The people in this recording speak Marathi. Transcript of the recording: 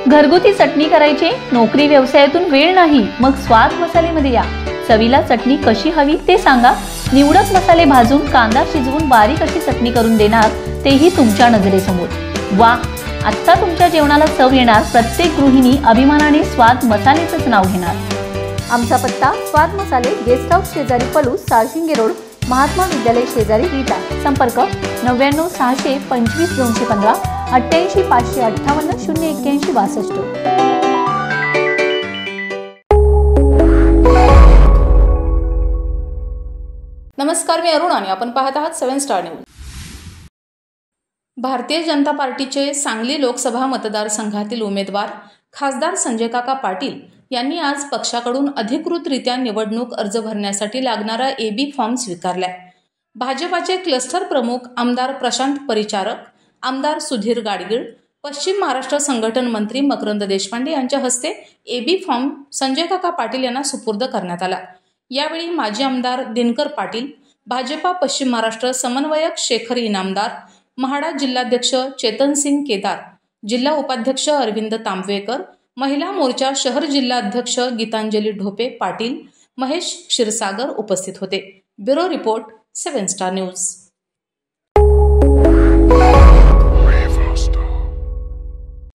घरगुती चटणी करायची, नोकरी व्यवसायातून वेळ नाही, मग स्वाद मसालेमध्ये या. चवीला चटणी कशी हवी ते सांगा. निवडक मसाले भाजून, कांदा शिजवून बारीक अशी चटणी करून देणार, तेही तुमच्या नजरेसमोर. वा, आता तुमच्या जेवणाला चव येणार. प्रत्येक गृहिणी अभिमानाने स्वाद मसालेचंच नाव घेणार. आमचा पत्ता स्वाद मसाले, गेस्ट हाऊस शेजारी पलूस, साळशिंगे रोड, महात्मा विद्यालय शेजारी विटा. संपर्क 99 625 215 88 558 081 62. नमस्कार, मी अरुण आणि आपण पाहत आहात 7 स्टार न्यूज. भारतीय जनता पार्टीचे सांगली लोकसभा मतदारसंघातील उमेदवार खासदार संजय काका पाटील यांनी आज पक्षाकडून अधिकृतरित्या निवडणूक अर्ज भरण्यासाठी लागणारा AB फॉर्म स्वीकारलाय. भाजपाचे क्लस्टर प्रमुख आमदार प्रशांत परिचारक, आमदार सुधीर गाडगीळ, पश्चिम महाराष्ट्र संघटन मंत्री मकरंद देशपांडे यांच्या हस्ते AB फॉर्म संजय काका पाटील यांना सुपूर्द करण्यात आला. यावेळी माजी आमदार दिनकर पाटील, भाजपा पश्चिम महाराष्ट्र समन्वयक शेखर इनामदार, म्हाडा जिल्हाध्यक्ष चेतनसिंग केदार, जिल्हा उपाध्यक्ष अरविंद तांबवेकर, महिला मोर्चा शहर जिल्हाध्यक्ष गीतांजली ढोपे पाटील, महेश क्षीरसागर उपस्थित होते. Bureau report 7 star news.